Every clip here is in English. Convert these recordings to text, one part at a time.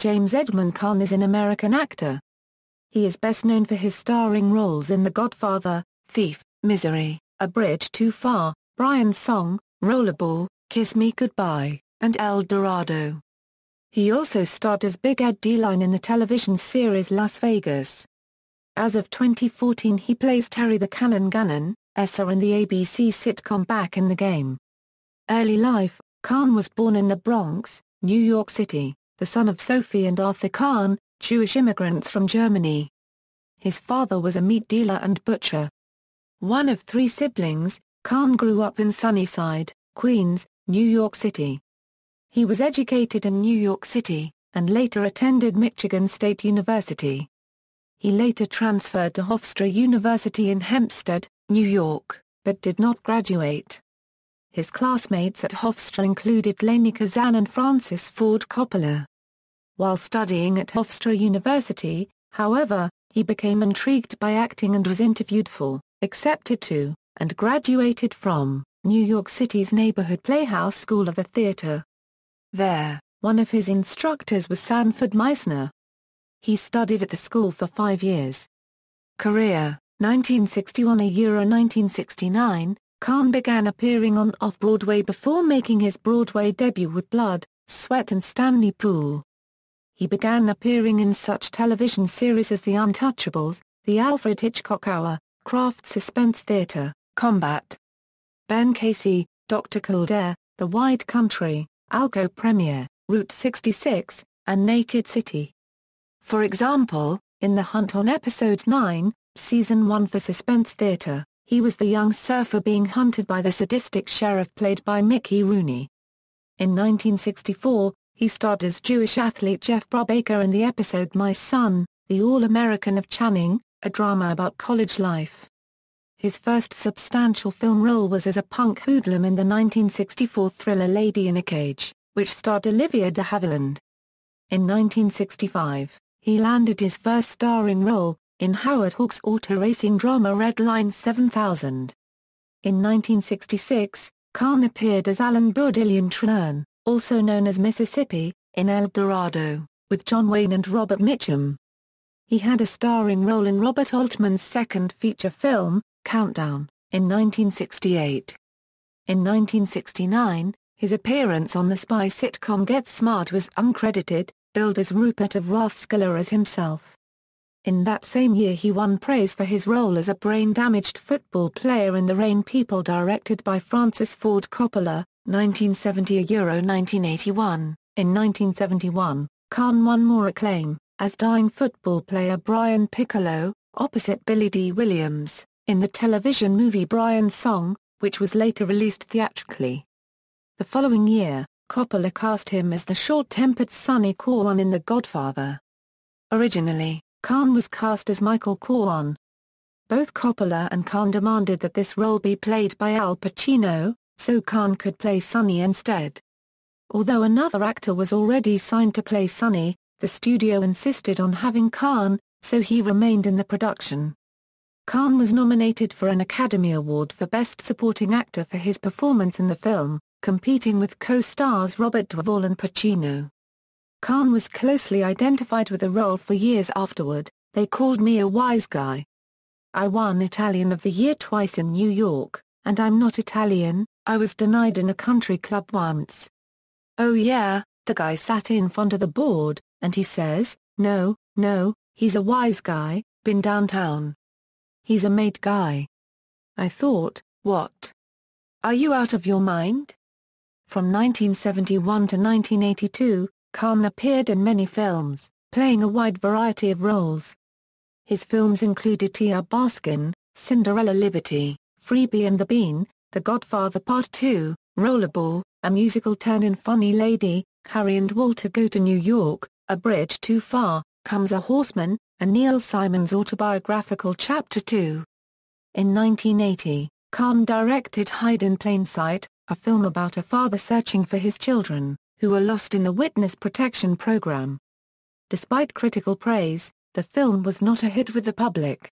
James Edmund Caan is an American actor. He is best known for his starring roles in The Godfather, Thief, Misery, A Bridge Too Far, Brian's Song, Rollerball, Kiss Me Goodbye, and El Dorado. He also starred as Big Ed Deline in the television series Las Vegas. As of 2014 he plays Terry the Cannon Gannon, in the ABC sitcom Back in the Game. Early life: Caan was born in the Bronx, New York City, the son of Sophie and Arthur Caan, Jewish immigrants from Germany. His father was a meat dealer and butcher. One of 3 siblings, Caan grew up in Sunnyside, Queens, New York City. He was educated in New York City, and later attended Michigan State University. He later transferred to Hofstra University in Hempstead, New York, but did not graduate. His classmates at Hofstra included Lainie Kazan and Francis Ford Coppola. While studying at Hofstra University, however, he became intrigued by acting and was interviewed for, accepted to, and graduated from, New York City's neighborhood Playhouse School of the Theater. There, one of his instructors was Sanford Meisner. He studied at the school for 5 years. Career: 1961–1969, Caan began appearing on Off-Broadway before making his Broadway debut with Blood, Sweat and Stanley Pool. He began appearing in such television series as The Untouchables, The Alfred Hitchcock Hour, Kraft Suspense Theater, Combat, Ben Casey, Dr. Kildare, The Wide Country, Alco Premiere, Route 66, and Naked City. For example, in The Hunt on Episode 9, Season 1 for Suspense Theater, he was the young surfer being hunted by the sadistic sheriff played by Mickey Rooney. In 1964, he starred as Jewish athlete Jeff Brubaker in the episode My Son, the All-American of Channing, a drama about college life. His first substantial film role was as a punk hoodlum in the 1964 thriller Lady in a Cage, which starred Olivia de Havilland. In 1965, he landed his first starring role, in Howard Hawks' auto racing drama Red Line 7000. In 1966, Caan appeared as Alan Baudillion Trern, also known as Mississippi, in El Dorado, with John Wayne and Robert Mitchum. He had a starring role in Robert Altman's second feature film, Countdown, in 1968. In 1969, his appearance on the spy sitcom Get Smart was uncredited, billed as Rupert of Rathskeller as himself. In that same year he won praise for his role as a brain-damaged football player in The Rain People directed by Francis Ford Coppola, 1970–1981. In 1971, Caan won more acclaim, as dying football player Brian Piccolo, opposite Billy D. Williams, in the television movie Brian's Song, which was later released theatrically. The following year, Coppola cast him as the short-tempered Sonny Corleone in The Godfather. Originally, Caan was cast as Michael Corleone. Both Coppola and Caan demanded that this role be played by Al Pacino, so Caan could play Sonny instead. Although another actor was already signed to play Sonny, the studio insisted on having Caan, so he remained in the production. Caan was nominated for an Academy Award for Best Supporting Actor for his performance in the film, competing with co-stars Robert Duvall and Pacino. Caan was closely identified with the role for years afterward. They called me a wise guy. I won Italian of the Year twice in New York, and I'm not Italian. I was denied in a country club once. Oh yeah, the guy sat in front of the board, and he says, no, he's a wise guy, been downtown. He's a made guy. I thought, what? Are you out of your mind? From 1971 to 1982, Caan appeared in many films, playing a wide variety of roles. His films included T.R. Baskin, Cinderella Liberty, Freebie and the Bean, The Godfather Part 2, Rollerball, A Musical Turn-In Funny Lady, Harry and Walter Go to New York, A Bridge Too Far, Comes a Horseman, and Neil Simon's autobiographical Chapter 2. In 1980, Caan directed Hide in Plain Sight, a film about a father searching for his children, who were lost in the Witness Protection Program. Despite critical praise, the film was not a hit with the public.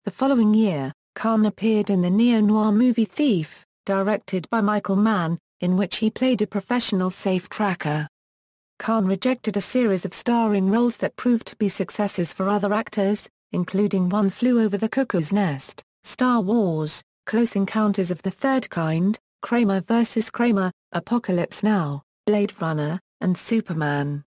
The following year, Caan appeared in the neo-noir movie Thief, directed by Michael Mann, in which he played a professional safecracker. Caan rejected a series of starring roles that proved to be successes for other actors, including One Flew Over the Cuckoo's Nest, Star Wars, Close Encounters of the Third Kind, Kramer vs. Kramer, Apocalypse Now, Blade Runner, and Superman.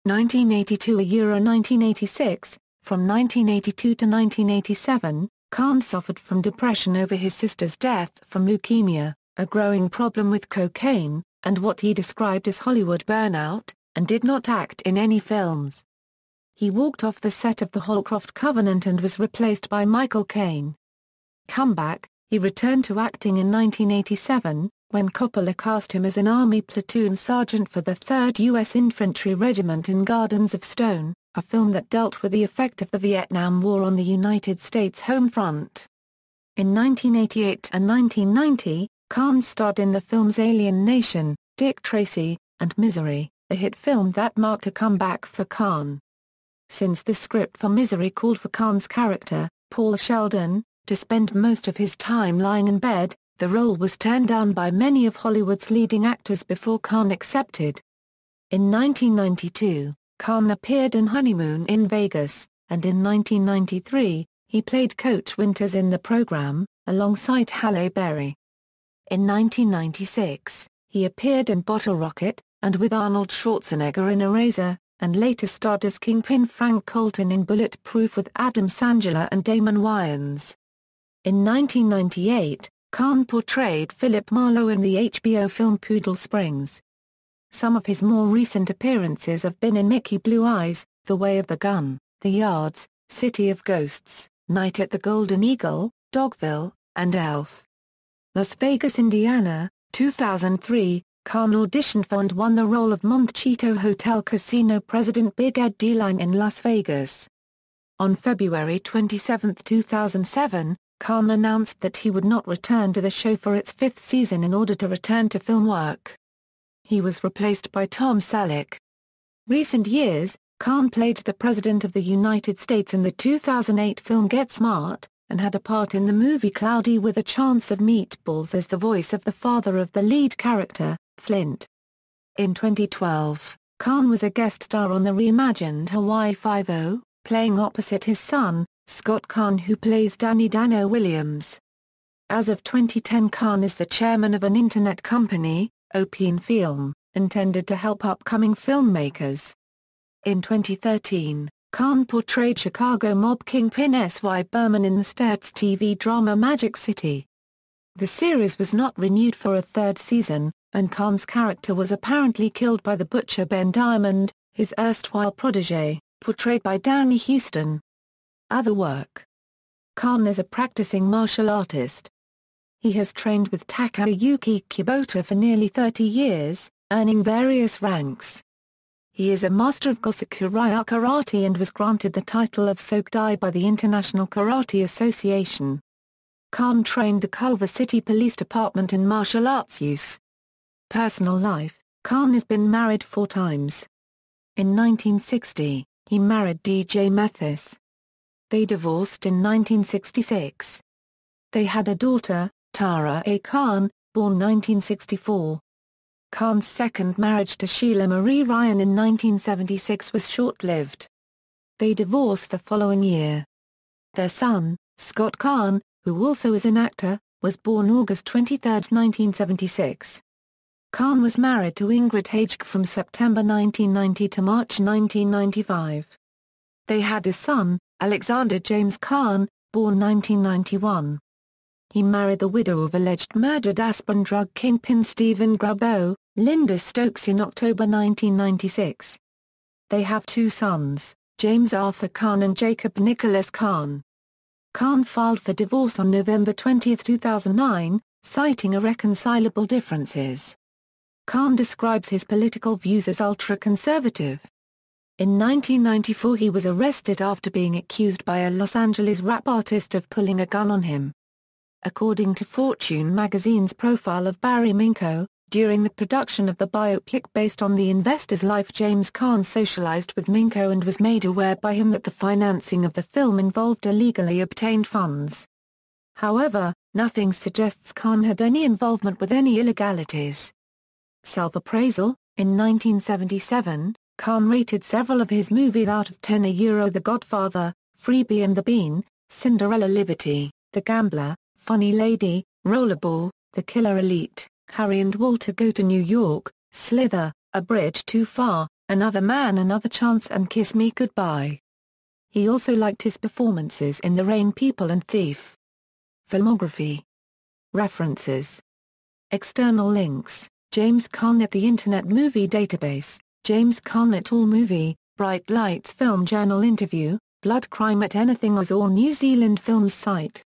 1982–1986, from 1982 to 1987, Caan suffered from depression over his sister's death from leukemia, a growing problem with cocaine, and what he described as Hollywood burnout, and did not act in any films. He walked off the set of The Holcroft Covenant and was replaced by Michael Caine. Comeback: he returned to acting in 1987, when Coppola cast him as an Army platoon sergeant for the 3rd U.S. Infantry Regiment in Gardens of Stone, a film that dealt with the effect of the Vietnam War on the United States home front. In 1988 and 1990, Caan starred in the films Alien Nation, Dick Tracy, and Misery, a hit film that marked a comeback for Caan. Since the script for Misery called for Caan's character, Paul Sheldon, to spend most of his time lying in bed, the role was turned down by many of Hollywood's leading actors before Caan accepted. In 1992, Caan appeared in Honeymoon in Vegas, and in 1993, he played Coach Winters in the program, alongside Halle Berry. In 1996, he appeared in Bottle Rocket, and with Arnold Schwarzenegger in Eraser, and later starred as Kingpin Frank Colton in Bulletproof with Adam Sandler and Damon Wayans. In 1998, Caan portrayed Philip Marlowe in the HBO film Poodle Springs. Some of his more recent appearances have been in Mickey Blue Eyes, The Way of the Gun, The Yards, City of Ghosts, Night at the Golden Eagle, Dogville, and Elf. Las Vegas, Indiana, 2003, Caan auditioned for and won the role of Montecito Hotel Casino President Big Ed Deline in Las Vegas. On February 27, 2007, Caan announced that he would not return to the show for its 5th season in order to return to film work. He was replaced by Tom Selleck. Recent years, Caan played the President of the United States in the 2008 film Get Smart, and had a part in the movie Cloudy with a Chance of Meatballs as the voice of the father of the lead character, Flint. In 2012, Caan was a guest star on the reimagined Hawaii Five-0, playing opposite his son, Scott Caan, who plays Danny Dano Williams. As of 2010, Caan is the chairman of an internet company, Open Film, intended to help upcoming filmmakers. In 2013, Caan portrayed Chicago mob kingpin S.Y. Berman in the Sturts TV drama Magic City. The series was not renewed for a 3rd season, and Caan's character was apparently killed by the butcher Ben Diamond, his erstwhile protege, portrayed by Danny Huston. Other work: Caan is a practicing martial artist. He has trained with Takayuki Kubota for nearly 30 years, earning various ranks. He is a master of Gosaku-ryu karate and was granted the title of Sokudai by the International Karate Association. Caan trained the Culver City Police Department in martial arts use. Personal life: Caan has been married 4 times. In 1960, he married D.J. Mathis. They divorced in 1966. They had a daughter, Tara A. Caan, born 1964. Caan's second marriage to Sheila Marie Ryan in 1976 was short-lived. They divorced the following year. Their son, Scott Caan, who also is an actor, was born August 23, 1976. Caan was married to Ingrid Hage from September 1990 to March 1995. They had a son, Alexander James Caan, born 1991. He married the widow of alleged murdered aspirin drug kingpin Stephen Grabo, Linda Stokes, in October 1996. They have 2 sons, James Arthur Caan and Jacob Nicholas Caan. Caan filed for divorce on November 20, 2009, citing irreconcilable differences. Caan describes his political views as ultra-conservative. In 1994 he was arrested after being accused by a Los Angeles rap artist of pulling a gun on him. According to Fortune magazine's profile of Barry Minko, during the production of the biopic based on the investor's life, James Caan socialized with Minko and was made aware by him that the financing of the film involved illegally obtained funds. However, nothing suggests Caan had any involvement with any illegalities. Self-appraisal: In 1977, Caan rated several of his movies out of 10. The Godfather, Freebie and the Bean, Cinderella Liberty, The Gambler, Funny Lady, Rollerball, The Killer Elite, Harry and Walter Go to New York, Slither, A Bridge Too Far, Another Man Another Chance and Kiss Me Goodbye. He also liked his performances in The Rain People and Thief. Filmography. References. External links: James Caan at the Internet Movie Database, James Caan at AllMovie, Bright Lights Film Journal interview, Blood Crime at Anything Oz or New Zealand Films site.